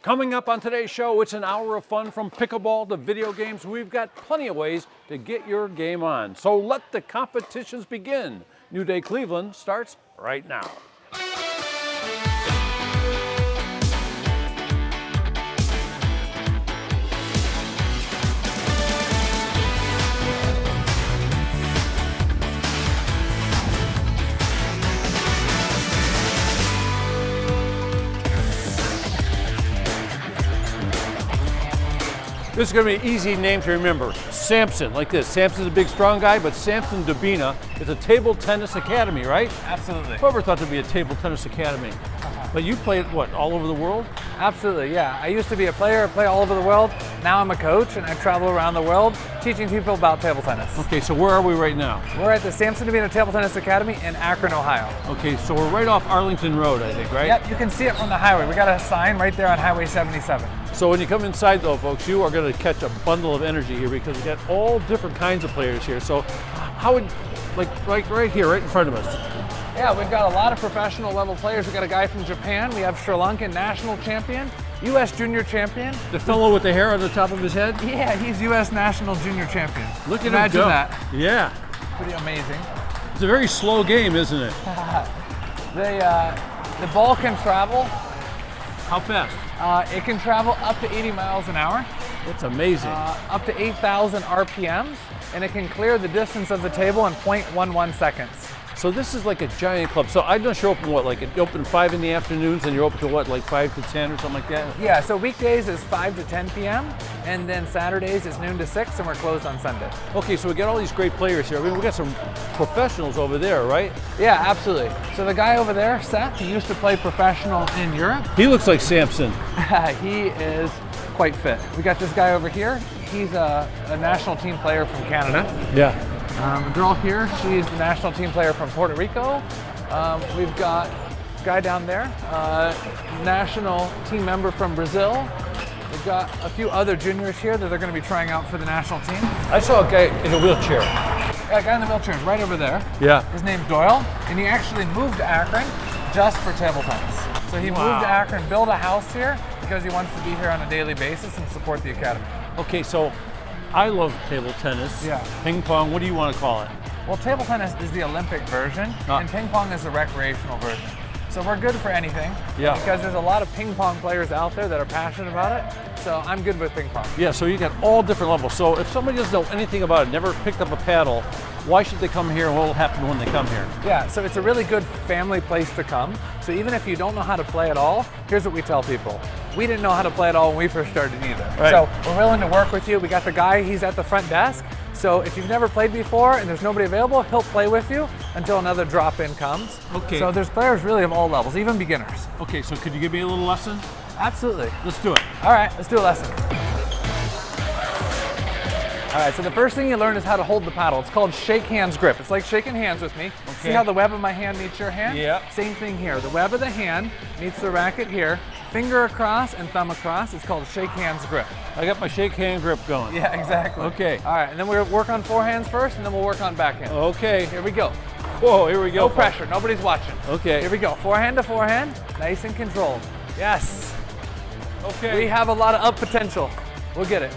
Coming up on today's show, it's an hour of fun from pickleball to video games. We've got plenty of ways to get your game on. So let the competitions begin. New Day Cleveland starts right now. This is going to be an easy name to remember. Samson, like this. Samson's a big, strong guy, but Samson Dubina is a table tennis academy, right? Absolutely. Whoever thought there'd be a table tennis academy? But you played, what, all over the world? Absolutely, yeah. I used to be a player, play all over the world. Now I'm a coach, and I travel around the world teaching people about table tennis. Okay, so where are we right now? We're at the Samson Dubina Table Tennis Academy in Akron, Ohio. Okay, so we're right off Arlington Road, I think, right? Yep, you can see it from the highway. We got a sign right there on Highway 77. So when you come inside though, folks, you are going to catch a bundle of energy here because we got all different kinds of players here. So how would, like right here, right in front of us? Yeah, we've got a lot of professional level players. We've got a guy from Japan. We have Sri Lankan national champion, U.S. junior champion. The fellow with the hair on the top of his head? Yeah, he's U.S. national junior champion. Look at Imagine him go. that. Yeah. Pretty amazing. It's a very slow game, isn't it? The ball can travel. How fast? It can travel up to 80 miles an hour. That's amazing. Up to 8,000 RPMs, and it can clear the distance of the table in 0.11 seconds. So this is like a giant club. So I know you're open what, like you open 5 in the afternoons and you're open to what, like 5 to 10 or something like that? Yeah, so weekdays is 5 to 10 p.m. and then Saturdays is noon to 6 and we're closed on Sunday. Okay, so we got all these great players here. I mean, we got some professionals over there, right? Yeah, absolutely. So the guy over there, Seth, he used to play professional in Europe. He looks like Samson. He is quite fit. We got this guy over here. He's a national team player from Canada. Yeah. The girl here, she's the national team player from Puerto Rico. We've got a guy down there, national team member from Brazil. We've got a few other juniors here that are going to be trying out for the national team. I saw a guy in a wheelchair. Yeah, a guy in the wheelchair is right over there. Yeah. His name's Doyle, and he actually moved to Akron just for table tennis. So he moved to Akron, built a house here because he wants to be here on a daily basis and support the academy. Okay, so I love table tennis. Yeah. Ping pong, what do you want to call it? Well, table tennis is the Olympic version, and ping pong is the recreational version. So we're good for anything, because there's a lot of ping pong players out there that are passionate about it. So I'm good with ping pong. Yeah, so you got all different levels. So if somebody doesn't know anything about it, never picked up a paddle, why should they come here and what will happen when they come here? Yeah, so it's a really good family place to come. So even if you don't know how to play at all, here's what we tell people. We didn't know how to play at all when we first started either. Right. So we're willing to work with you. We got the guy, he's at the front desk. So if you've never played before and there's nobody available, he'll play with you until another drop-in comes. Okay. So there's players really of all levels, even beginners. Okay, so could you give me a little lesson? Absolutely. Let's do it. All right, let's do a lesson. All right, so the first thing you learn is how to hold the paddle. It's called shake hands grip. It's like shaking hands with me. Okay. See how the web of my hand meets your hand? Yeah. Same thing here. The web of the hand meets the racket here. Finger across and thumb across. It's called shake hands grip. I got my shake hand grip going. Yeah, exactly. Okay. All right, and then we'll work on forehands first, and then we'll work on backhand. Okay. Here we go. Whoa, here we go. No pressure. Nobody's watching. Okay. Here we go. Forehand to forehand. Nice and controlled. Yes. Okay. We have a lot of up potential. We'll get it.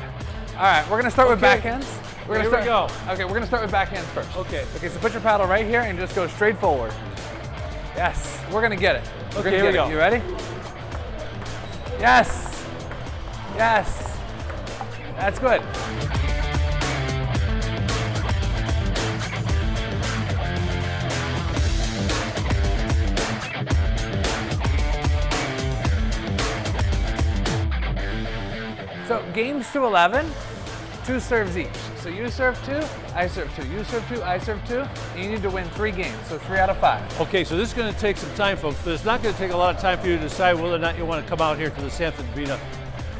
All right, we're gonna start with backhands. Here we go. Okay, we're gonna start with backhands first. Okay. Okay, so put your paddle right here and just go straight forward. Yes, we're gonna get it. We're Okay, gonna here we get go. it. You ready? Yes. Yes. That's good. So games to 11, 2 serves each. So you serve 2, I serve 2. You serve 2, I serve 2. And you need to win 3 games, so 3 out of 5. Okay, so this is going to take some time, folks, but it's not going to take a lot of time for you to decide whether or not you want to come out here to the Samson Dubina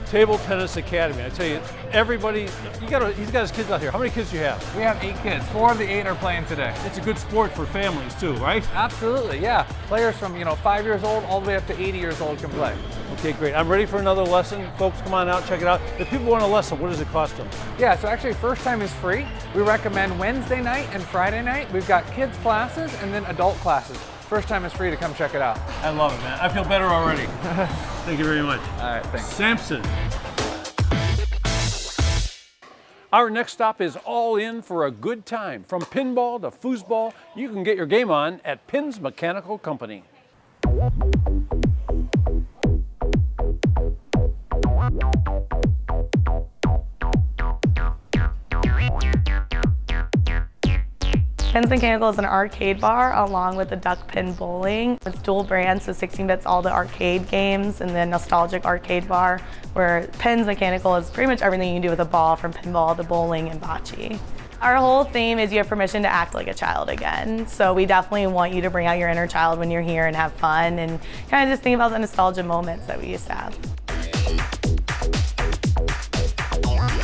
Table Tennis Academy. I tell you, everybody, he's got his kids out here. How many kids do you have? We have 8 kids. 4 of the 8 are playing today. It's a good sport for families too, right? Absolutely, yeah. Players from 5 years old all the way up to 80 years old can play. Okay, great. I'm ready for another lesson. Folks, come on out, check it out. If people want a lesson, what does it cost them? Yeah, so actually first time is free. We recommend Wednesday night and Friday night. We've got kids classes and then adult classes. First time is free to come check it out. I love it, man. I feel better already. Thank you very much. All right, thanks. Samson. Our next stop is all in for a good time. From pinball to foosball, you can get your game on at Pins Mechanical Company. Pins Mechanical is an arcade bar along with the Duck Pin Bowling. It's dual brand, so 16 bits all the arcade games and the nostalgic arcade bar, where Pins Mechanical is pretty much everything you can do with a ball, from pinball to bowling and bocce. Our whole theme is you have permission to act like a child again. So we definitely want you to bring out your inner child when you're here and have fun and kind of just think about the nostalgia moments that we used to have.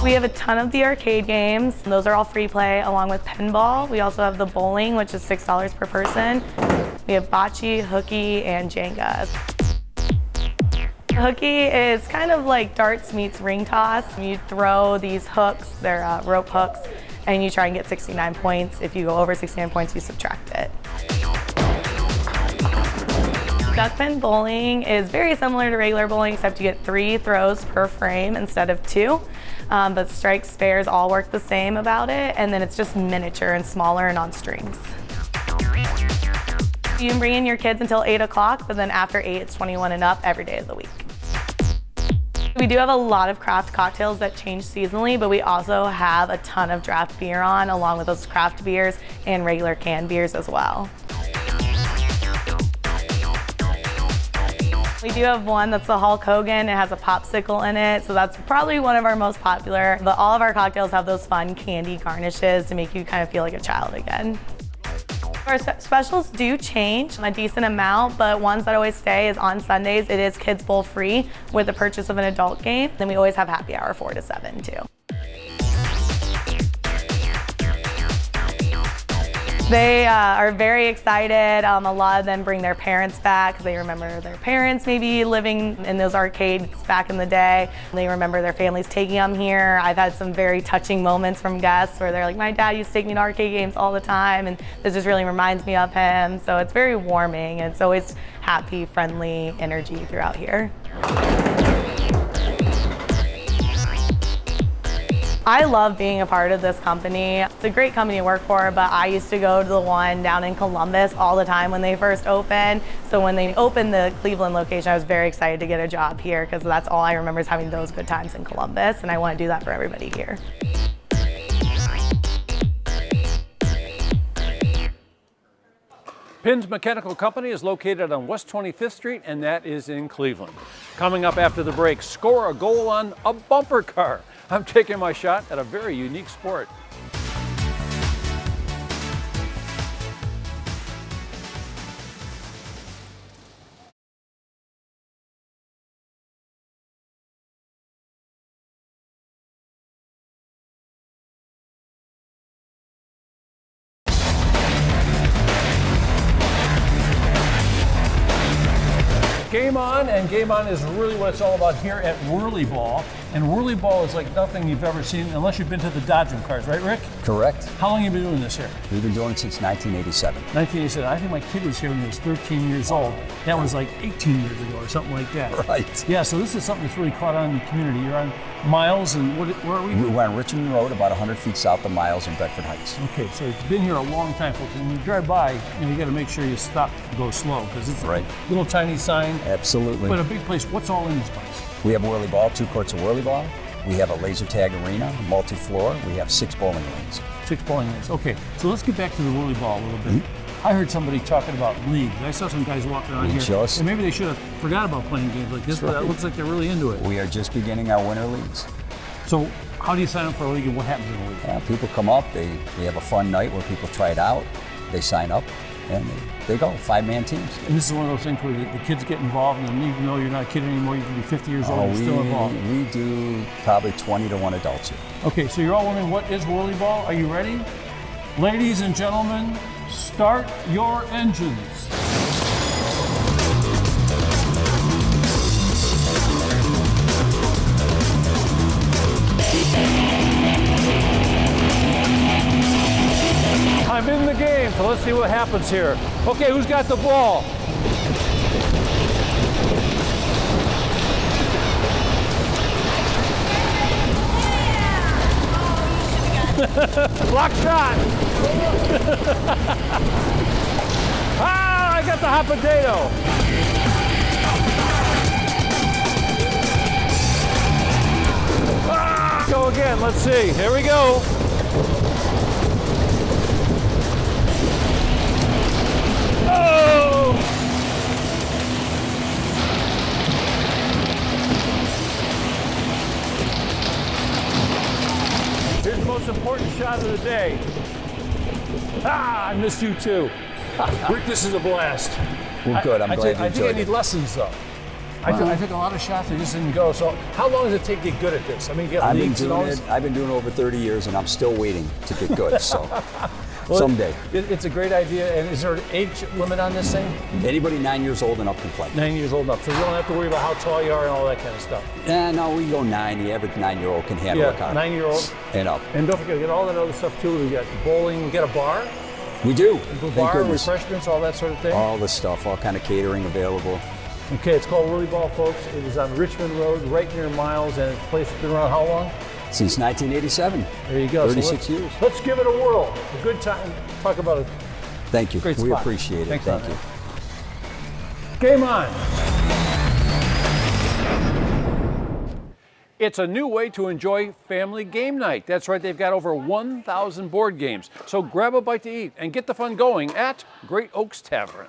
We have a ton of the arcade games. Those are all free play along with pinball. We also have the bowling, which is $6 per person. We have bocce, hooky, and Jenga. Hooky is kind of like darts meets ring toss. You throw these hooks, they're rope hooks, and you try and get 69 points. If you go over 69 points, you subtract it. Duck Pin Bowling is very similar to regular bowling, except you get 3 throws per frame instead of 2. But strikes, spares all work the same about it, and then it's just miniature and smaller and on strings. You can bring in your kids until 8 o'clock, but then after 8, it's 21 and up every day of the week. We do have a lot of craft cocktails that change seasonally, but we also have a ton of draft beer on, along with those craft beers and regular canned beers as well. We do have one that's the Hulk Hogan. It has a popsicle in it, so that's probably one of our most popular. But all of our cocktails have those fun candy garnishes to make you kind of feel like a child again. Our specials do change a decent amount, but ones that always stay is on Sundays. It is Kids Bowl free with the purchase of an adult game. Then we always have happy hour 4 to 7 too. They are very excited. A lot of them bring their parents back because they remember their parents maybe living in those arcades back in the day. They remember their families taking them here. I've had some very touching moments from guests where they're like, my dad used to take me to arcade games all the time, and this just really reminds me of him. So it's very warming. It's always happy, friendly energy throughout here. I love being a part of this company. It's a great company to work for, but I used to go to the one down in Columbus all the time when they first opened. So when they opened the Cleveland location, I was very excited to get a job here because that's all I remember is having those good times in Columbus, and I want to do that for everybody here. Pins Mechanical Company is located on West 25th Street, and that is in Cleveland. Coming up after the break, score a goal on a bumper car. I'm taking my shot at a very unique sport. Game On, and Game On is really what it's all about here at Whirly Ball. And Whirly Ball is like nothing you've ever seen unless you've been to the Dodgem cars, right, Rick? Correct. How long have you been doing this here? We've been doing it since 1987. 1987. I think my kid was here when he was 13 years old. That was like 18 years ago or something like that. Right. Yeah, so this is something that's really caught on in the community. You're on Miles, and where are we? We're on Richmond Road, about 100 feet south of Miles in Bedford Heights. Okay, so it's been here a long time, folks. And when you drive by, you got to make sure you stop and go slow because it's Right. a little tiny sign. Absolutely. But a big place. What's all in this place? We have Whirly Ball, 2 courts of Whirly Ball. We have a laser tag arena, multi-floor. We have 6 bowling lanes. 6 bowling lanes. Okay, so let's get back to the Whirly Ball a little bit. I heard somebody talking about leagues. I saw some guys walking around here. Just- And maybe they should have forgot about playing games like this, but it looks like they're really into it. We are just beginning our winter leagues. So how do you sign up for a league and what happens in a league? People come up, they have a fun night where people try it out, they sign up, and they go, 5-man teams. And this is one of those things where the kids get involved, and even though you're not a kid anymore, you can be 50 years old and still involved. We do probably 20 to 1 adults here. Okay, so you're all wondering, what is Whirly Ball? Are you ready? Ladies and gentlemen, start your engines. I'm in the game, so let's see what happens here. Okay, who's got the ball? Block shot. Ah, I got the hot potato. Ah, go again. Let's see. Here we go. Oh! Here's the most important shot of the day. Ah, I missed you too. Rick, this is a blast. Well, good. I'm glad you I think I enjoyed need it. lessons though. I think a lot of shots I just didn't go. So how long does it take to get good at this? I mean, get I've been leagues and all doing this? it. I've been doing it over 30 years, and I'm still waiting to get good. So Well, someday, It's a great idea. And is there an age limit on this thing? anybody 9 years old and up can play. 9 years old and up. So you don't have to worry about how tall you are and all that kind of stuff. No, we can go 9. The average 9-year-old can handle a Yeah, car 9-year-old. and up. And don't forget, we got all that other stuff too. We got bowling, we got a bar, We do. a Thank bar, goodness. refreshments, all that sort of thing. All the stuff, all kind of catering available. Okay, it's called Willie Ball, folks. It is on Richmond Road, right near Miles, and it's place been around how long? Since 1987. There you go. 36 let's- years. Let's give it a whirl. A good time. Talk about it. Thank you. Great We spot. appreciate it. Thanks, Thank man. you. Game on. It's a new way to enjoy family game night. That's right, they've got over 1,000 board games. So grab a bite to eat and get the fun going at Great Oaks Tavern.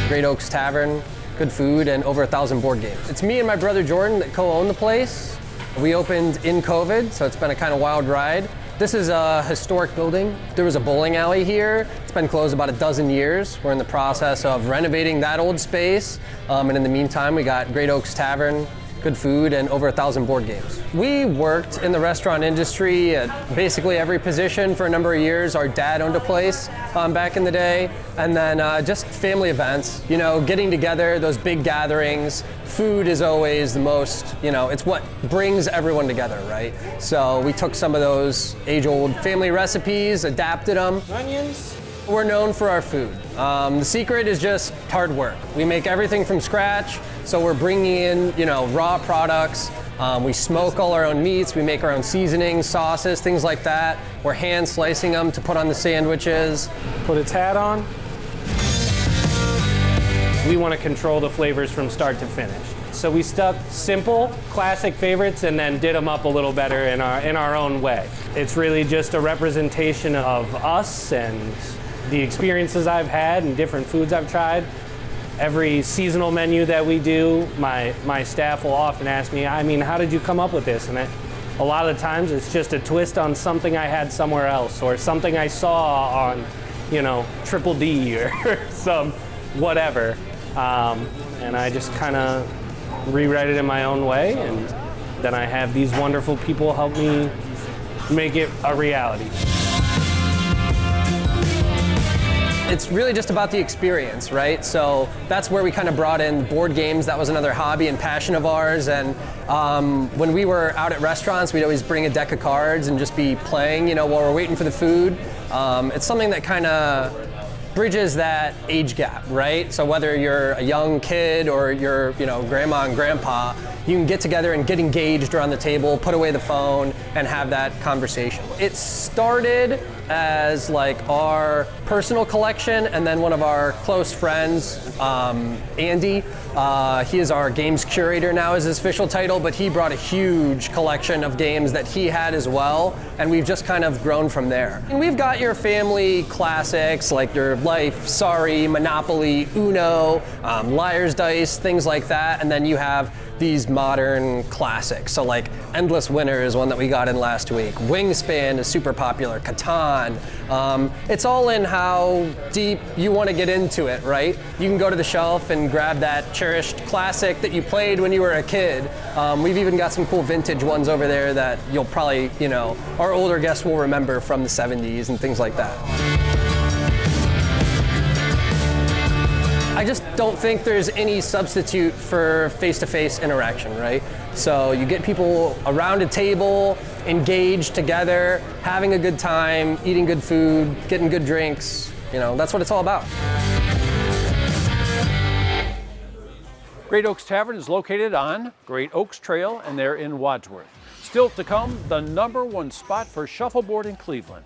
Great Oaks Tavern, good food, and over 1,000 board games. It's me and my brother Jordan that co-own the place. We opened in COVID, so it's been a kind of wild ride. This is a historic building. There was a bowling alley here. It's been closed about a dozen years. We're in the process of renovating that old space. And in the meantime, we got Great Oaks Tavern, good food, and over 1,000 board games. We worked in the restaurant industry at basically every position for a number of years. Our dad owned a place back in the day. And then just family events, you know, getting together, those big gatherings. Food is always the most, you know, it's what brings everyone together, right? So we took some of those age-old family recipes, adapted them. Onions. We're known for our food. The secret is just hard work. We make everything from scratch, so we're bringing in, you know, raw products. We smoke all our own meats. We make our own seasonings, sauces, things like that. We're hand slicing them to put on the sandwiches. Put its hat on. We want to control the flavors from start to finish. So we stuck simple, classic favorites and then did them up a little better in our own way. It's really just a representation of us and the experiences I've had and different foods I've tried. Every seasonal menu that we do, my staff will often ask me, I mean, how did you come up with this? And a lot of the times it's just a twist on something I had somewhere else or something I saw on, you know, Triple D or some whatever. And I just kind of rewrite it in my own way, and then I have these wonderful people help me make it a reality. It's really just about the experience, right? So that's where we kind of brought in board games. That was another hobby and passion of ours. And when we were out at restaurants, we'd always bring a deck of cards and just be playing, you know, while we're waiting for the food. It's something that kind of bridges that age gap, right? So whether you're a young kid or you're, you know, grandma and grandpa, you can get together and get engaged around the table, put away the phone, and have that conversation. It started as like our personal collection, and then one of our close friends, Andy, he is our games curator now is his official title, but he brought a huge collection of games that he had as well, and we've just kind of grown from there. And we've got your family classics like your Life, Sorry, Monopoly, Uno, Liar's Dice, things like that, and then you have these modern classics. So like Endless Winter is one that we got in last week. Wingspan is super popular. Catan. It's all in how deep you want to get into it, right? You can go to the shelf and grab that cherished classic that you played when you were a kid. We've even got some cool vintage ones over there that you'll probably, you know, our older guests will remember from the 70s and things like that. I just don't think there's any substitute for face-to-face interaction, right? So you get people around a table, engaged together, having a good time, eating good food, getting good drinks. You know, that's what it's all about. Great Oaks Tavern is located on Great Oaks Trail, and they're in Wadsworth. Still to come, the #1 spot for shuffleboard in Cleveland.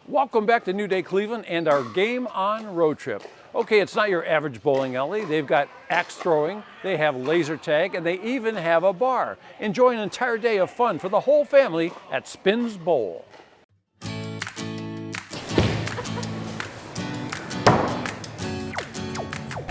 Welcome back to New Day Cleveland and our Game On road trip. Okay, it's not your average bowling alley. They've got axe throwing, they have laser tag, and they even have a bar. Enjoy an entire day of fun for the whole family at Spins Bowl.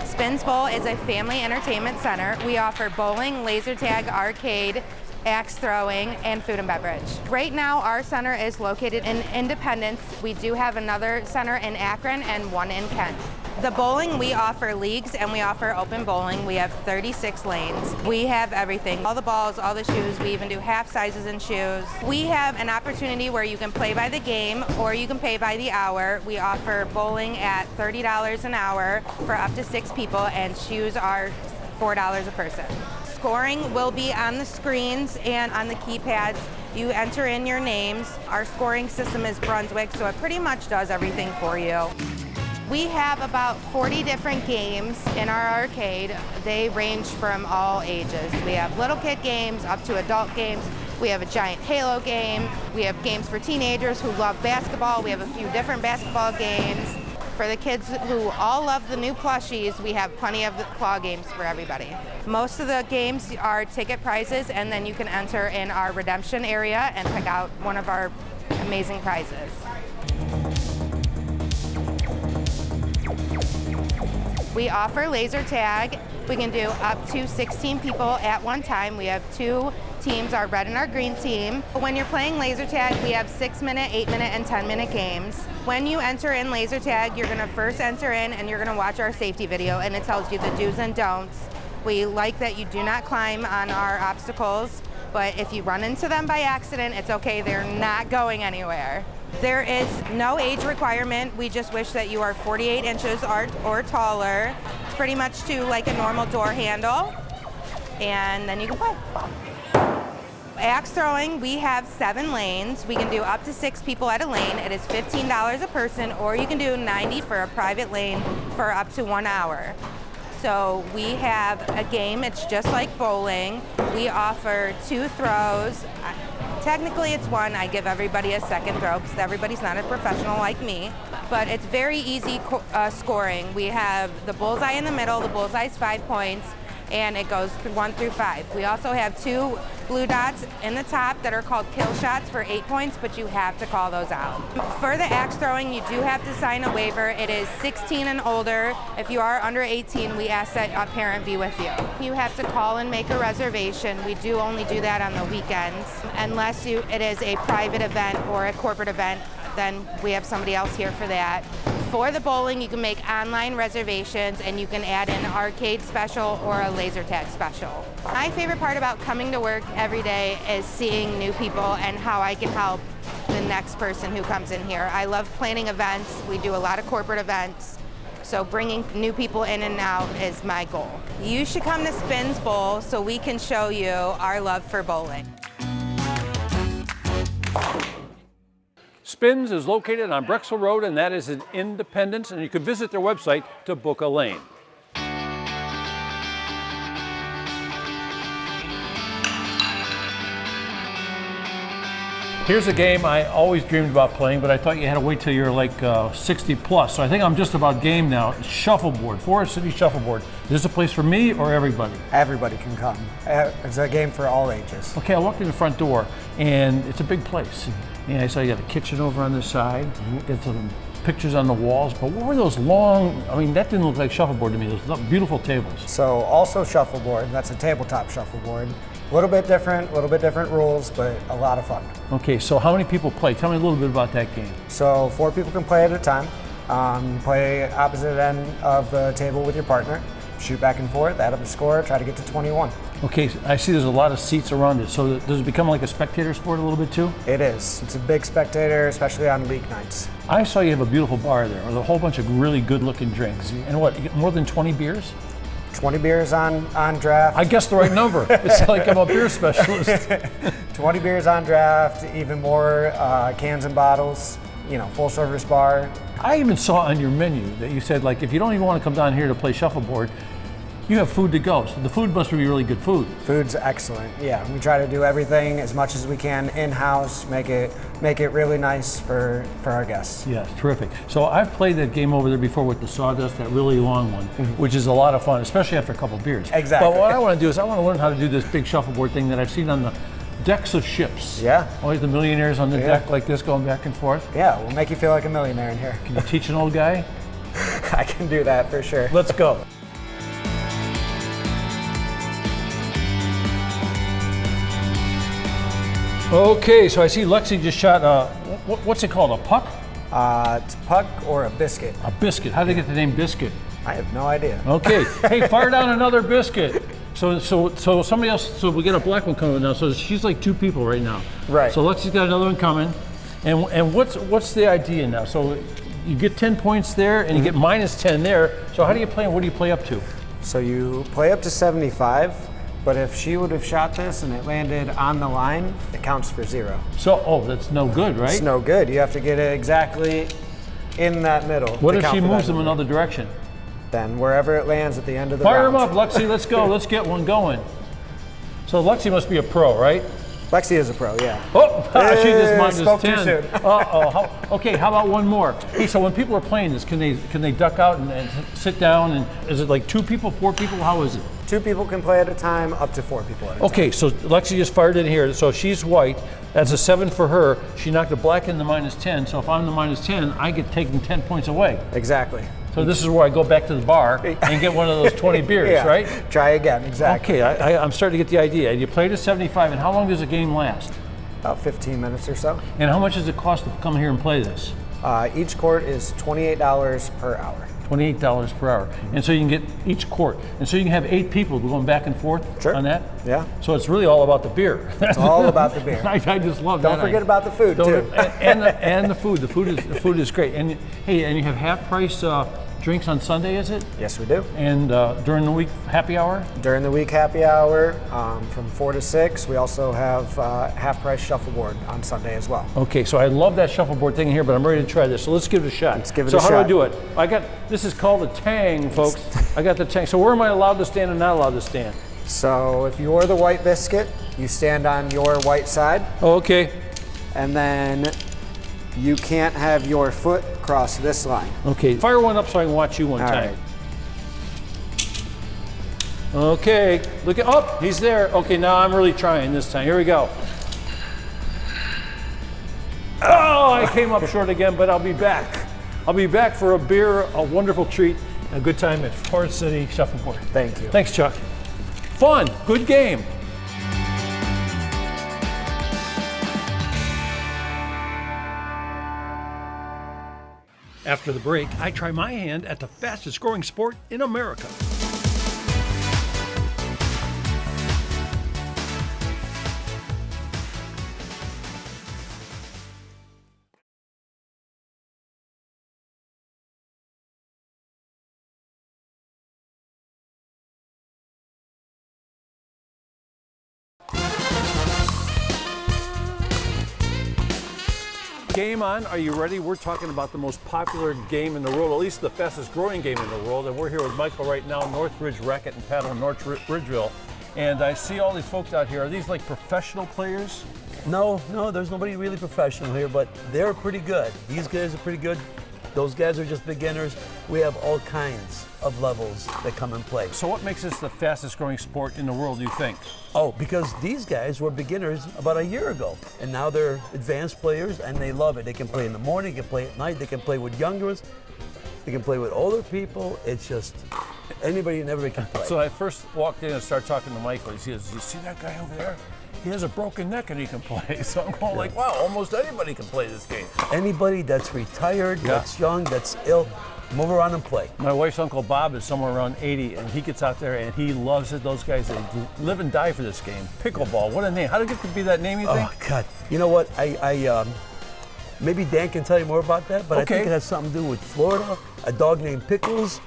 Spins Bowl is a family entertainment center. We offer bowling, laser tag, arcade, axe throwing, and food and beverage. Right now, our center is located in Independence. We do have another center in Akron and one in Kent. The bowling, we offer leagues and we offer open bowling. We have 36 lanes. We have everything, all the balls, all the shoes. We even do half sizes in shoes. We have an opportunity where you can play by the game or you can pay by the hour. We offer bowling at $30 an hour for up to 6 people, and shoes are $4 a person. Scoring will be on the screens and on the keypads. You enter in your names. Our scoring system is Brunswick, so it pretty much does everything for you. We have about 40 different games in our arcade. They range from all ages. We have little kid games up to adult games. We have a giant Halo game. We have games for teenagers who love basketball. We have a few different basketball games. For the kids who all love the new plushies, we have plenty of claw games for everybody. Most of the games are ticket prizes, and then you can enter in our redemption area and pick out one of our amazing prizes. We offer laser tag. We can do up to 16 people at one time. We have 2 teams, our red and our green team. When you're playing laser tag, we have 6-minute, 8-minute, and 10-minute games. When you enter in laser tag, you're gonna first enter in and you're gonna watch our safety video, and it tells you the do's and don'ts. We like that you do not climb on our obstacles, but if you run into them by accident, it's okay, they're not going anywhere. There is no age requirement. We just wish that you are 48 inches or taller. It's pretty much to like a normal door handle, and then you can play. Axe throwing, we have 7 lanes. We can do up to 6 people at a lane. It is $15 a person, or you can do 90 for a private lane for up to 1 hour. So we have a game, it's just like bowling. We offer 2 throws. Technically it's 1, I give everybody a second throw because everybody's not a professional like me. But it's very easy scoring. We have the bullseye in the middle, the bullseye's 5 points, and it goes 1 through 5. We also have 2 blue dots in the top that are called kill shots for 8 points, but you have to call those out. For the axe throwing, you do have to sign a waiver. It is 16 and older. If you are under 18, we ask that a parent be with you. You have to call and make a reservation. We do only do that on the weekends. Unless it is a private event or a corporate event, then we have somebody else here for that. For the bowling, you can make online reservations and you can add an arcade special or a laser tag special. My favorite part about coming to work every day is seeing new people and how I can help the next person who comes in here. I love planning events. We do a lot of corporate events. So bringing new people in and out is my goal. You should come to Spins Bowl so we can show you our love for bowling. Spins is located on Brexel Road, and that is in Independence, and you can visit their website to book a lane. Here's a game I always dreamed about playing, but I thought you had to wait till you're like 60 plus. So I think I'm just about game now. It's shuffleboard, Forest City Shuffleboard. Is this a place for me or everybody? Everybody can come. It's a game for all ages. Okay, I walked in the front door, and it's a big place. And I saw you got a kitchen over on this side, got some pictures on the walls, but what were those long, I mean, that didn't look like shuffleboard to me, those beautiful tables. So also shuffleboard, that's a tabletop shuffleboard. A little bit different rules, but a lot of fun. Okay, so how many people play? Tell me a little bit about that game. So 4 people can play at a time. You play opposite end of the table with your partner. shoot back and forth, add up the score, try to get to 21. Okay, I see there's a lot of seats around it. So does it become like a spectator sport a little bit too? It is. It's a big spectator, especially on weeknights. I saw you have a beautiful bar there with a whole bunch of really good looking drinks. And what, you get more than 20 beers? 20 beers on draft. I guessed the right number. It's like I'm a beer specialist. 20 beers on draft, even more cans and bottles, full service bar. I even saw on your menu that you said, like, if you don't even want to come down here to play shuffleboard, you have food to go. So the food must be really good food. Food's excellent. Yeah, we try to do everything as much as we can in-house, make it really nice for our guests. Yeah, terrific. So I've played that game over there before with the sawdust, that really long one, which is a lot of fun, especially after a couple of beers. Exactly. But what I want to do is I want to learn how to do this big shuffleboard thing that I've seen on the decks of ships. Yeah. Always the millionaires on the deck like this going back and forth. Yeah, we'll make you feel like a millionaire in here. Can you teach an old guy? I can do that for sure. Let's go. Okay, so I see Lexi just shot what's it called, a puck? It's puck or a biscuit. A biscuit. How did they get the name biscuit? I have no idea. Okay. Hey, fire down another biscuit. So somebody else. So we get a black one coming now. So she's like 2 people right now. Right. So Lexi's got another one coming. And what's the idea now? So you get 10 points there, and you get minus 10 there. So how do you play? And what do you play up to? So you play up to 75. But if she would have shot this and it landed on the line, it counts for 0. So, that's no good, right? It's no good. You have to get it exactly in that middle. What if she moves them another direction? Then wherever it lands at the end of the Fire round. them up, Lexi. Let's go. Let's get one going. So Lexi must be a pro, right? Lexi is a pro, yeah. Oh, she just minus spoke 10. too soon. Okay, how about one more? Hey, so when people are playing this, can they duck out and sit down? And is it like 2 people, 4 people? How is it? 2 people can play at a time, up to 4 people at a time. Okay, so Lexi just fired in here. So she's white. That's a 7 for her. She knocked a black in the minus 10. So if I'm the minus 10, I get taken 10 points away. Exactly. So this is where I go back to the bar and get one of those 20 beers, Yeah. right? Try again, exactly. Okay, I'm starting to get the idea. You play to 75, and how long does a game last? About 15 minutes or so. And how much does it cost to come here and play this? Each court is $28 per hour. $28 per hour. And so you can get each court. And so you can have 8 people going back and forth on that? Yeah. So it's really all about the beer. It's all about the beer. I just love that. Don't forget about the food, too. And the food. The food is great. And hey, and you have half price drinks on Sunday, is it? Yes, we do. And during the week, happy hour? During the week, happy hour from 4 to 6. We also have half-price shuffleboard on Sunday as well. Okay, so I love that shuffleboard thing here, but I'm ready to try this. So let's give it a shot. Let's give it a shot. So how do I do it? This is called a tang, folks. I got the tang. So where am I allowed to stand and not allowed to stand? So if you're the white biscuit, you stand on your white side. Oh, okay. And then you can't have your foot cross this line. Okay, fire one up so I can watch you one All time. right. Okay, look at, oh, he's there. Okay, now I'm really trying this time. Here we go. Oh, I came up short again, but I'll be back. I'll be back for a beer, a wonderful treat, a good time at Forest City Shuffleboard. Thank you. Thanks, Chuck. Fun, good game. After the break, I try my hand at the fastest growing sport in America. Game on, are you ready? We're talking about the most popular game in the world, at least the fastest growing game in the world. And we're here with Michael right now, Northridge Racket and Paddle in Northridgeville. And I see all these folks out here. Are these like professional players? No, there's nobody really professional here, but they're pretty good. These guys are pretty good. Those guys are just beginners. We have all kinds of levels that come and play. So what makes this the fastest growing sport in the world, do you think? Oh, because these guys were beginners about a year ago, and now they're advanced players, and they love it. They can play in the morning, they can play at night, they can play with younger ones, they can play with older people. It's just anybody and everybody can play. So I first walked in and started talking to Michael. He says, you see that guy over there? He has a broken neck and he can play. So I'm going like, wow, almost anybody can play this game. Anybody that's retired, that's young, that's ill, Move around and play. My wife's Uncle Bob is somewhere around 80, and he gets out there and he loves it. Those guys, they live and die for this game. Pickleball, what a name. How did it get to be that name, you think? Oh, God. You know what? Maybe Dan can tell you more about that, but I Okay. think it has something to do with Florida, a dog named Pickles,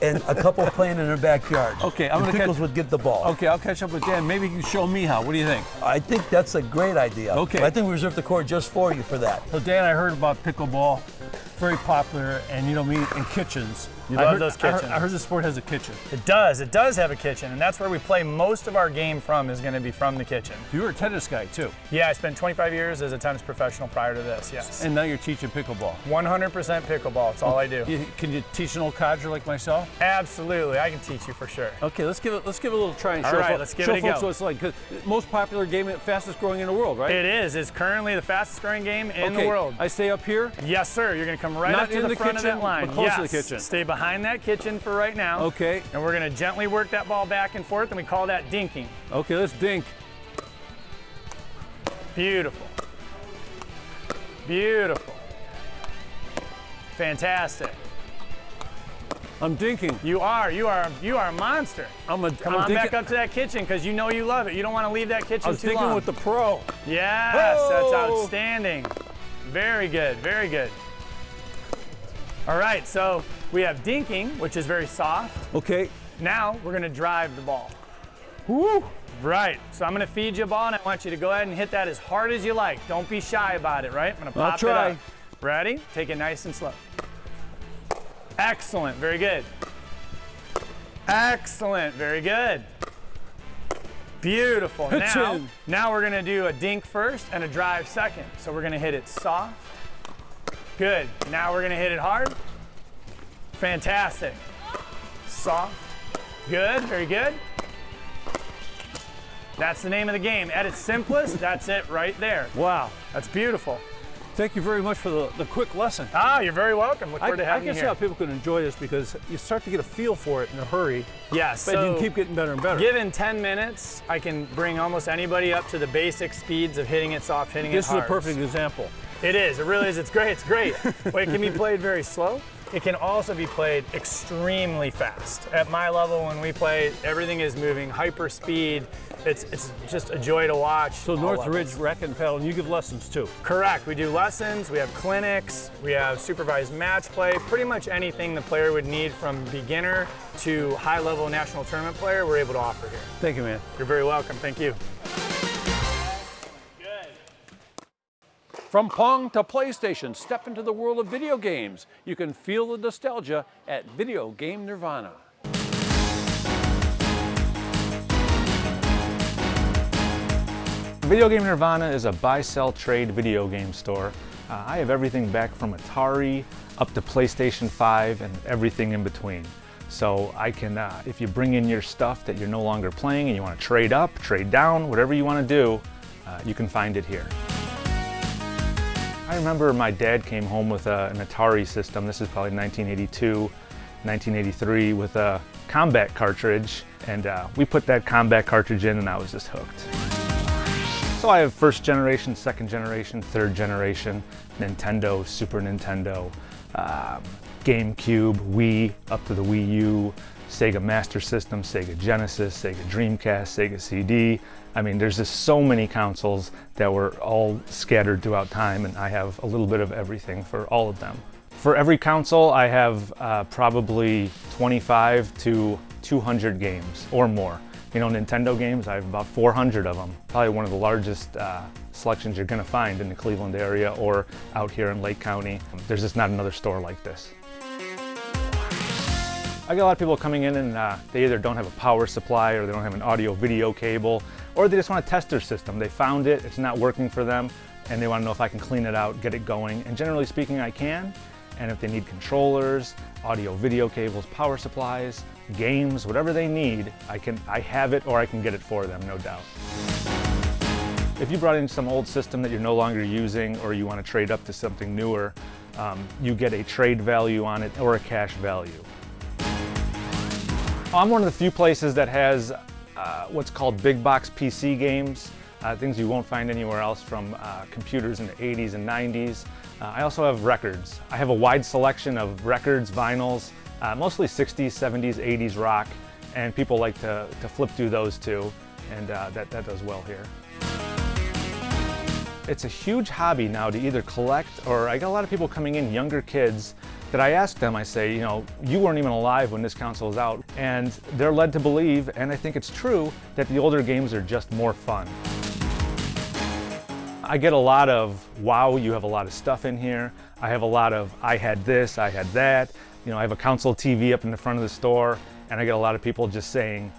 and a couple playing in their backyard. Okay, I'm And gonna Pickles would get the ball. Okay, I'll catch up with Dan. Maybe you can show me how. What do you think? I think that's a great idea. Okay. But I think we reserved the court just for you for that. So Dan, I heard about pickleball, very popular, and you know me, in kitchens. You I love heard- those kitchens. I heard the sport has a kitchen. It does have a kitchen, and that's where we play most of our game from, is going to be from the kitchen. You were a tennis guy too, Yeah, I spent 25 years as a tennis professional prior to this, yes. and now you're teaching pickleball. 100% pickleball, it's all I do. Can you teach an old codger like myself? Absolutely, I can teach you for sure. Okay, let's give it a little try and All show, right, let's give show it a folks go. what it's like. 'Cause most popular game, fastest growing in the world, right? It is. It's currently the fastest growing game in Okay, the world. I stay up here. Yes, sir. You're going to come right Not up to in the the front kitchen, of that line. but close yes. to the kitchen. Stay behind that kitchen for right now. Okay. And we're going to gently work that ball back and forth, and we call that dinking. Okay, let's dink. Beautiful. Beautiful. Fantastic. I'm dinking. You are a monster. Come Come on back up to that kitchen because you know you love it. You don't want to leave that kitchen I was too thinking long. with the pro. Yes, that's Oh! outstanding. Very good, very good. All right, so we have dinking, which is very soft. Okay. Now we're gonna drive the ball. Woo! Right, so I'm gonna feed you a ball and I want you to go ahead and hit that as hard as you like. Don't be shy about it, right? I'm gonna pop I'll try. it up. Ready? Take it nice and slow. Excellent, very good. Excellent, very good. Beautiful. Now we're gonna do a dink first and a drive second. So we're gonna hit it soft. Good. Now we're gonna hit it hard. Fantastic. Soft. Good, very good. That's the name of the game. At its simplest, that's it right there. Wow. That's beautiful. Thank you very much for the quick lesson. Ah, you're very welcome. Look forward to I having can you see how here. people can enjoy this because you start to get a feel for it in a hurry, Yes, but you so can keep getting better and better. given 10 minutes, I can bring almost anybody up to the basic speeds of hitting it soft, hitting This it is a hard. perfect example. It is. It really is. It's great. It's great. But it can be played very slow. It can also be played extremely fast. At my level, when we play, everything is moving hyper speed. It's just a joy to watch. So all Northridge levels. Racket and Paddle, and you give lessons too. Correct. We do lessons. We have clinics. We have supervised match play. Pretty much anything the player would need from beginner to high-level national tournament player, we're able to offer here. Thank you, man. You're very welcome. Thank you. From Pong to PlayStation, step into the world of video games. You can feel the nostalgia at Video Game Nirvana. Video Game Nirvana is a buy-sell-trade video game store. I have everything back from Atari up to PlayStation 5 and everything in between. So I can, if you bring in your stuff that you're no longer playing and you want to trade up, trade down, whatever you want to do, you can find it here. I remember my dad came home with an Atari system. This is probably 1982, 1983, with a combat cartridge. And we put that combat cartridge in and I was just hooked. So I have first generation, second generation, third generation, Nintendo, Super Nintendo, GameCube, Wii, up to the Wii U, Sega Master System, Sega Genesis, Sega Dreamcast, Sega CD. I mean, there's just so many consoles that were all scattered throughout time, and I have a little bit of everything for all of them. For every console, I have probably 25 to 200 games or more. You know, Nintendo games, I have about 400 of them. Probably one of the largest selections you're gonna find in the Cleveland area or out here in Lake County. There's just not another store like this. I get a lot of people coming in and they either don't have a power supply or they don't have an audio video cable, or they just want to test their system. They found it, it's not working for them, and they want to know if I can clean it out, get it going. And generally speaking, I can. And if they need controllers, audio video cables, power supplies, games, whatever they need, I have it or I can get it for them, no doubt. If you brought in some old system that you're no longer using or you want to trade up to something newer, you get a trade value on it or a cash value. I'm one of the few places that has what's called big box PC games, things you won't find anywhere else, from computers in the 80s and 90s I also have records. I have a wide selection of records, vinyls, mostly 60s, 70s, 80s rock, and people like to flip through those too, and that does well here. It's a huge hobby now to either collect, or I got a lot of people coming in, younger kids, that I ask them, I say, you know, you weren't even alive when this console was out, and they're led to believe, and I think it's true, that the older games are just more fun. I get a lot of, wow, you have a lot of stuff in here. I have a lot of, I had this, I had that. You know, I have a console TV up in the front of the store, and I get a lot of people just saying,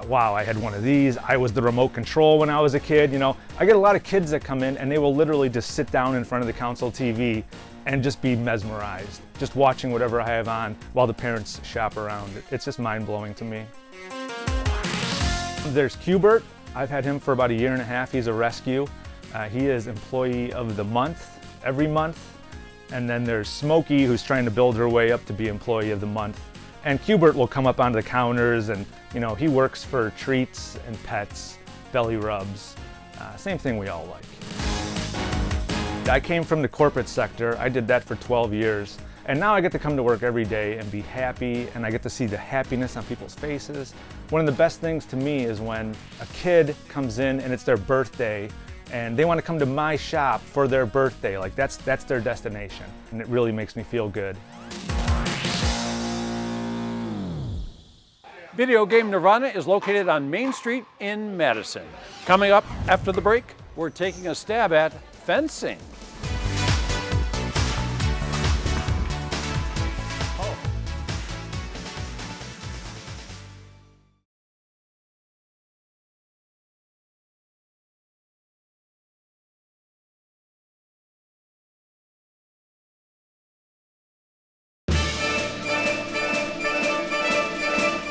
wow, I had one of these. I was the remote control when I was a kid. You know, I get a lot of kids that come in and they will literally just sit down in front of the console TV and just be mesmerized, just watching whatever I have on while the parents shop around. It's just mind-blowing to me. There's Q*bert. I've had him for about 1.5 years. He's a rescue. He is Employee of the Month every month. And then there's Smokey, who's trying to build her way up to be Employee of the Month. And Q*bert will come up onto the counters, and you know, he works for treats and pets, belly rubs, same thing we all like. I came from the corporate sector. I did that for 12 years. And now I get to come to work every day and be happy, and I get to see the happiness on people's faces. One of the best things to me is when a kid comes in and it's their birthday, and they want to come to my shop for their birthday. Like that's their destination, and it really makes me feel good. Video Game Nirvana is located on Main Street in Madison. Coming up after the break, we're taking a stab at fencing.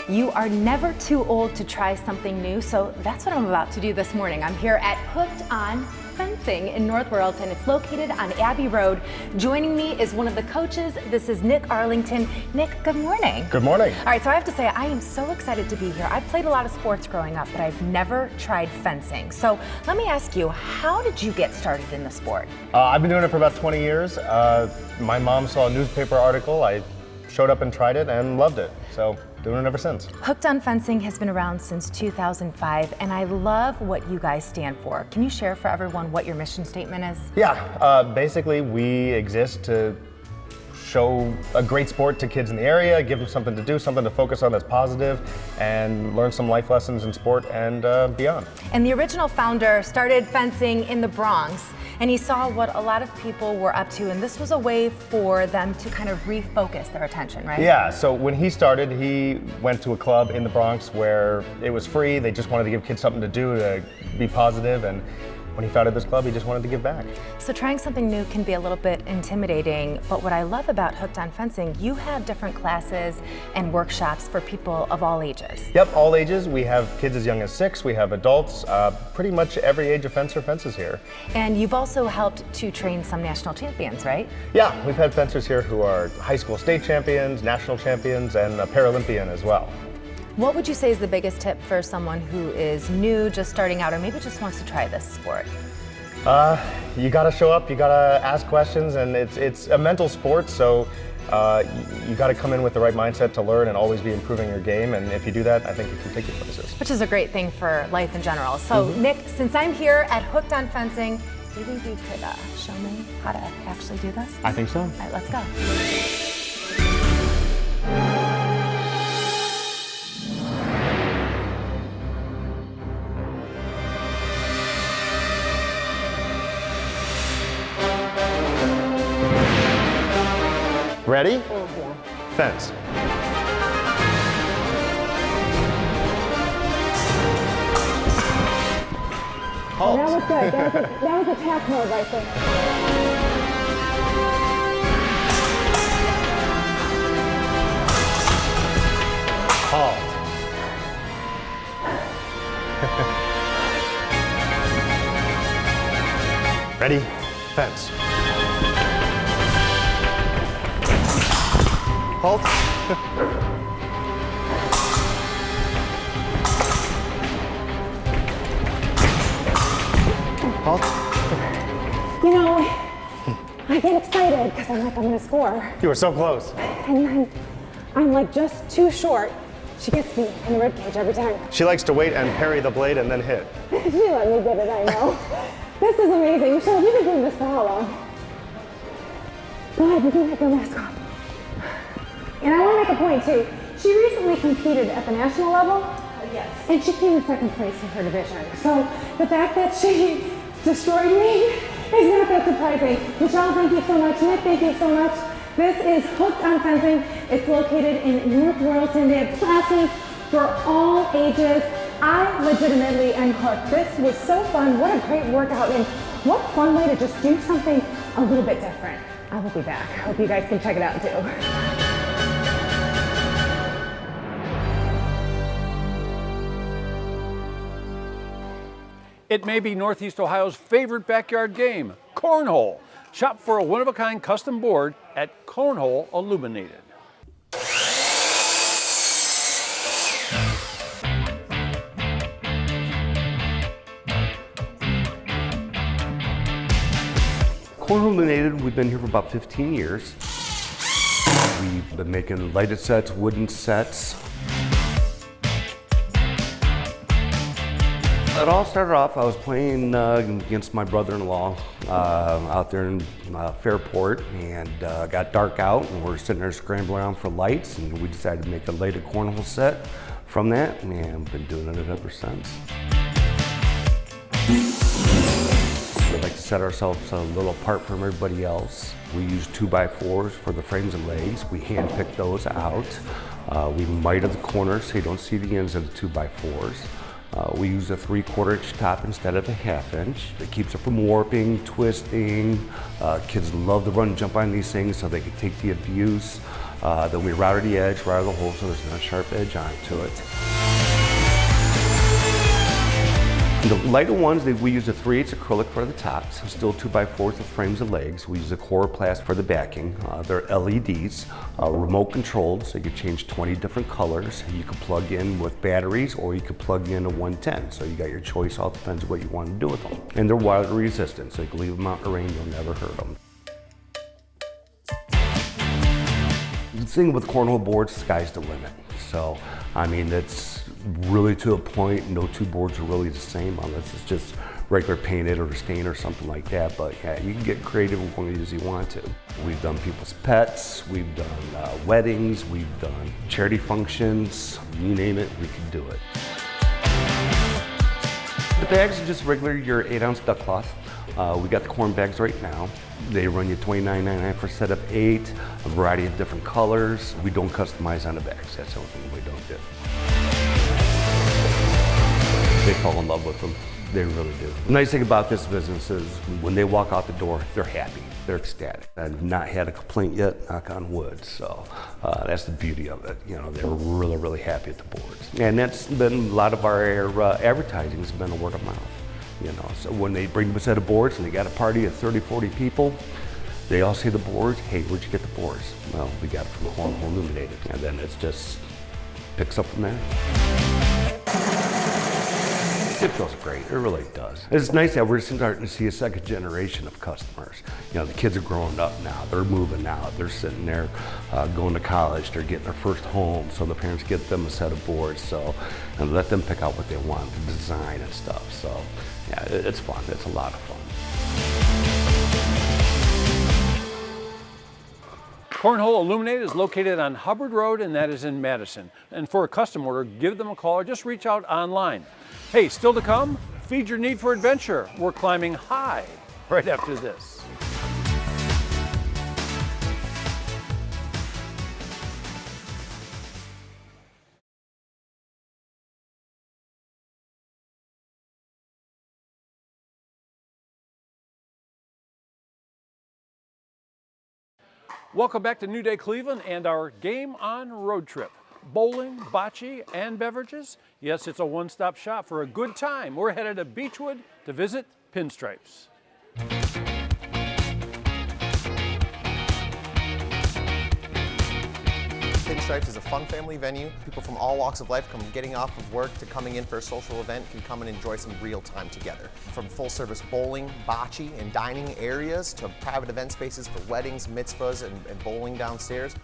You are never too old to try something new, so that's what I'm about to do this morning. I'm here at Hooked on Fencing in North Royalton. It's located on Abbey Road. Joining me is one of the coaches. This is Nick Arlington. Nick, good morning. Good morning. All right, so I have to say, I am so excited to be here. I've played a lot of sports growing up, but I've never tried fencing. So let me ask you, how did you get started in the sport? I've been doing it for about 20 years. My mom saw a newspaper article. I showed up and tried it and loved it. So doing it ever since. Hooked on Fencing has been around since 2005, and I love what you guys stand for. Can you share for everyone what your mission statement is? Yeah, basically we exist to show a great sport to kids in the area, give them something to do, something to focus on that's positive, and learn some life lessons in sport and beyond. And the original founder started fencing in the Bronx, and he saw what a lot of people were up to, and this was a way for them to kind of refocus their attention, right? Yeah, so when he started, he went to a club in the Bronx where it was free. They just wanted to give kids something to do to be positive, and when he founded this club, he just wanted to give back. So trying something new can be a little bit intimidating, but what I love about Hooked on Fencing, you have different classes and workshops for people of all ages. Yep, all ages. We have kids as young as 6, we have adults, pretty much every age of fencer fences here. And you've also helped to train some national champions, right? Yeah, we've had fencers here who are high school state champions, national champions, and a Paralympian as well. What would you say is the biggest tip for someone who is new, just starting out, or maybe just wants to try this sport? You gotta show up, you gotta ask questions, and it's a mental sport, so you gotta come in with the right mindset to learn and always be improving your game, and if you do that, I think it can take you places. Which is a great thing for life in general. So Nick, since I'm here at Hooked on Fencing, do you think you could show me how to actually do this? I think so. All right, let's go. Ready? Fence. Halt. That was good. That was attack mode right there. Halt. Ready? Fence. Halt. Halt. You know, I get scared because I'm like, I'm gonna score. You were so close. And then I'm like just too short. She gets me in the ribcage every time. She likes to wait and parry the blade and then hit. She let me get it, I know. This is amazing. Michelle, you've been doing this for how long? Go ahead, you can take your mask off. And I want to make a point too. She recently competed at the national level. Yes. And she came in second place in her division. So the fact that she destroyed me is not that surprising. Michelle, thank you so much. Nick, thank you so much. This is Hooked on Fencing. It's located in North Royalton. They have classes for all ages. I legitimately am hooked. This was so fun. What a great workout, and what fun way to just do something a little bit different. I will be back. I hope you guys can check it out too. It may be Northeast Ohio's favorite backyard game, cornhole. Shop for a one-of-a-kind custom board at Cornhole Illuminated. Cornhole Illuminated, we've been here for about 15 years. We've been making lighted sets, wooden sets. It all started off, I was playing against my brother-in-law out there in Fairport, and got dark out, and we're sitting there scrambling around for lights, and we decided to make a lighted cornhole set from that, and we've been doing it ever since. We'd like to set ourselves a little apart from everybody else. We use 2x4s for the frames and legs. We hand pick those out. We miter the corners so you don't see the ends of the 2x4s. We use a 3/4 inch top instead of a 1/2 inch. It keeps it from warping, twisting. Kids love to run and jump on these things so they can take the abuse. Then we router the edge, router the hole so there's no sharp edge onto it. The lighter ones, we use a 3/8 acrylic for the tops, still 2x4s with frames and legs. We use a Coroplast for the backing. They're LEDs, remote controlled, so you can change 20 different colors. You can plug in with batteries or you can plug in a 110. So you got your choice, all depends what you want to do with them. And they're water resistant, so you can leave them out in the rain, you'll never hurt them. The thing with cornhole boards, sky's the limit. So, I mean, it's really to a point, no two boards are really the same unless it's just regular painted or stain or something like that. But yeah, you can get creative with one as you want to. We've done people's pets, we've done weddings, we've done charity functions, you name it, we can do it. The bags are just regular, your 8-ounce duck cloth. We got the corn bags right now. They run you $29.99 for a set of 8, a variety of different colors. We don't customize on the bags, that's the only thing we don't do. They fall in love with them, they really do. The nice thing about this business is when they walk out the door, they're happy, they're ecstatic. I've not had a complaint yet, knock on wood, so that's the beauty of it. You know, they're really, really happy at the boards. And that's been a lot of our advertising has been a word of mouth. You know, so when they bring a set of boards and they got a party of 30, 40 people, they all see the boards, hey, where'd you get the boards? Well, we got it from Cornhole Illuminated. And then it's just picks up from there. It feels great, it really does. It's nice that we're starting to see a second generation of customers. You know, the kids are growing up now, they're moving out, they're sitting there going to college, they're getting their first home, so the parents get them a set of boards, so, and let them pick out what they want, the design and stuff. So, yeah, it's fun, it's a lot of fun. Cornhole Illuminated is located on Hubbard Road, and that is in Madison. And for a custom order, give them a call or just reach out online. Hey, still to come? Feed your need for adventure. We're climbing high right after this. Welcome back to New Day Cleveland and our Game On road trip. Bowling, bocce, and beverages. Yes, it's a one-stop shop for a good time. We're headed to Beechwood to visit Pinstripes. The Pinstripes is a fun family venue. People from all walks of life, from getting off of work to coming in for a social event, can come and enjoy some real time together. From full service bowling, bocce, and dining areas to private event spaces for weddings, mitzvahs, and bowling downstairs.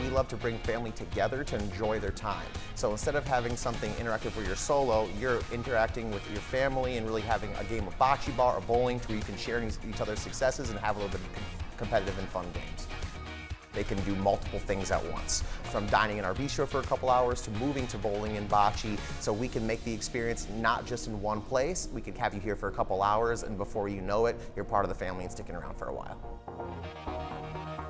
We love to bring family together to enjoy their time. So instead of having something interactive where you're solo, you're interacting with your family and really having a game of bocce ball or bowling where you can share each other's successes and have a little bit of competitive and fun games. They can do multiple things at once, from dining in our bistro for a couple hours to moving to bowling and bocce, so we can make the experience not just in one place. We can have you here for a couple hours, and before you know it, you're part of the family and sticking around for a while.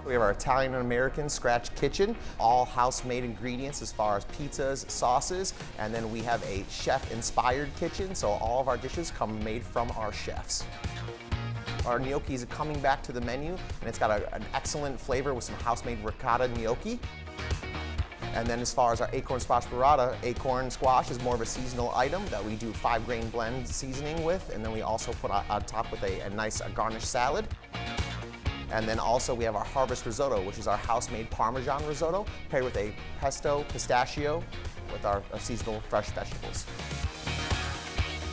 We have our Italian and American scratch kitchen, all house-made ingredients as far as pizzas, sauces, and then we have a chef-inspired kitchen, so all of our dishes come made from our chefs. Our gnocchi is coming back to the menu, and it's got an excellent flavor with some house-made ricotta gnocchi. And then as far as our acorn squash burrata, acorn squash is more of a seasonal item that we do 5-grain blend seasoning with, and then we also put on top with a nice garnished salad. And then also we have our harvest risotto, which is our house-made Parmesan risotto, paired with a pesto pistachio with our seasonal fresh vegetables.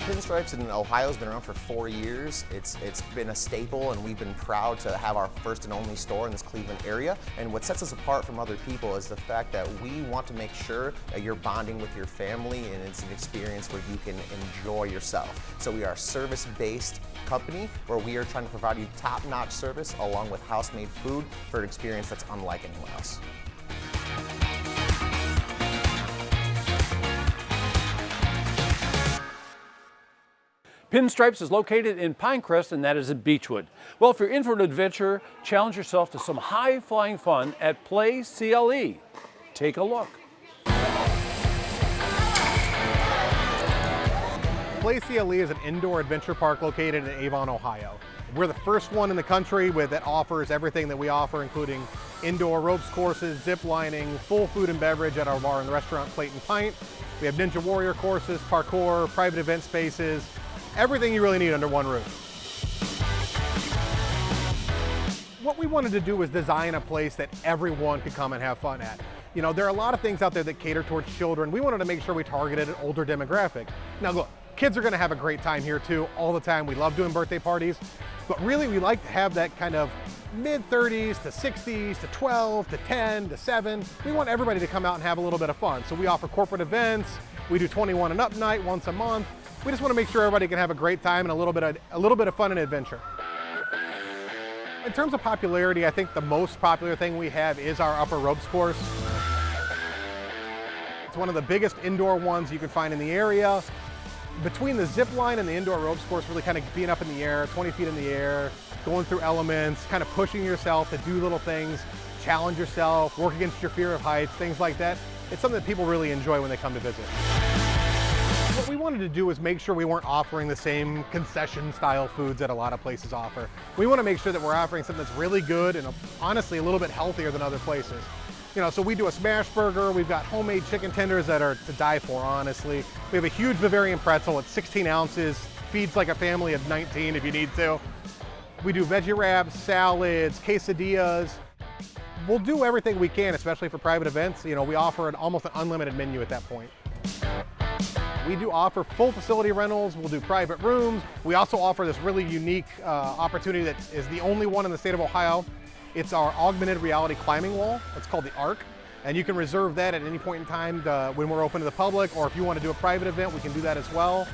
Pinstripes in Ohio has been around for 4 years. It's been a staple, and we've been proud to have our first and only store in this Cleveland area. And what sets us apart from other people is the fact that we want to make sure that you're bonding with your family, and it's an experience where you can enjoy yourself. So we are a service-based company where we are trying to provide you top-notch service along with house-made food for an experience that's unlike anyone else. Pinstripes is located in Pinecrest, and that is at Beechwood. Well, if you're in for an adventure, challenge yourself to some high-flying fun at Play CLE. Take a look. Play CLE is an indoor adventure park located in Avon, Ohio. We're the first one in the country that offers everything that we offer, including indoor ropes courses, zip lining, full food and beverage at our bar and restaurant, Plate and Pint. We have Ninja Warrior courses, parkour, private event spaces, everything you really need under one roof. What we wanted to do was design a place that everyone could come and have fun at. You know, there are a lot of things out there that cater towards children. We wanted to make sure we targeted an older demographic. Now look, kids are gonna have a great time here too, all the time. We love doing birthday parties, but really we like to have that kind of mid-30s to 60s to 12 to 10 to 7. We want everybody to come out and have a little bit of fun. So we offer corporate events, we do 21 and up night once a month. We just want to make sure everybody can have a great time and a little bit of fun and adventure. In terms of popularity, I think the most popular thing we have is our upper ropes course. It's one of the biggest indoor ones you can find in the area. Between the zip line and the indoor ropes course, really kind of being up in the air, 20 feet in the air, going through elements, kind of pushing yourself to do little things, challenge yourself, work against your fear of heights, things like that. It's something that people really enjoy when they come to visit. What we wanted to do was make sure we weren't offering the same concession style foods that a lot of places offer. We want to make sure that we're offering something that's really good and honestly a little bit healthier than other places. You know, so we do a smash burger, we've got homemade chicken tenders that are to die for, honestly. We have a huge Bavarian pretzel, it's 16 ounces, feeds like a family of 19 if you need to. We do veggie wraps, salads, quesadillas. We'll do everything we can, especially for private events. You know, we offer almost an unlimited menu at that point. We do offer full facility rentals, we'll do private rooms. We also offer this really unique opportunity that is the only one in the state of Ohio. It's our augmented reality climbing wall. It's called the ARC. And you can reserve that at any point in time when we're open to the public, or if you want to do a private event, we can do that as well.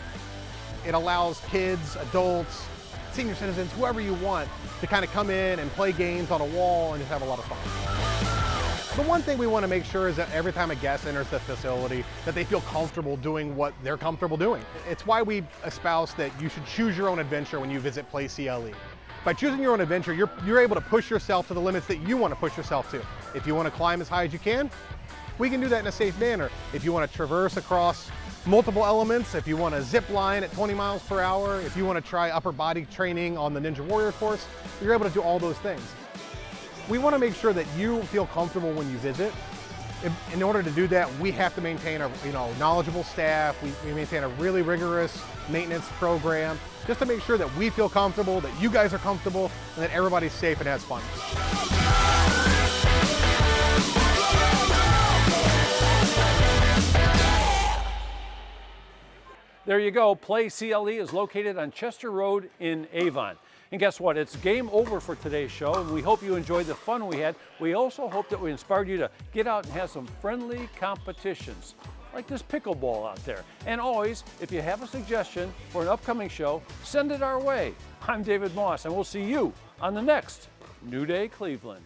It allows kids, adults, senior citizens, whoever you want, to kind of come in and play games on a wall and just have a lot of fun. The one thing we want to make sure is that every time a guest enters the facility, that they feel comfortable doing what they're comfortable doing. It's why we espouse that you should choose your own adventure when you visit Play CLE. By choosing your own adventure, you're able to push yourself to the limits that you want to push yourself to. If you want to climb as high as you can, we can do that in a safe manner. If you want to traverse across multiple elements, if you want to zip line at 20 miles per hour, if you want to try upper body training on the Ninja Warrior course, you're able to do all those things. We want to make sure that you feel comfortable when you visit. In order to do that, we have to maintain a knowledgeable staff. We maintain a really rigorous maintenance program just to make sure that we feel comfortable, that you guys are comfortable, and that everybody's safe and has fun. There you go. Play CLE is located on Chester Road in Avon. And guess what? It's game over for today's show, and we hope you enjoyed the fun we had. We also hope that we inspired you to get out and have some friendly competitions, like this pickleball out there. And always, if you have a suggestion for an upcoming show, send it our way. I'm David Moss, and we'll see you on the next New Day Cleveland.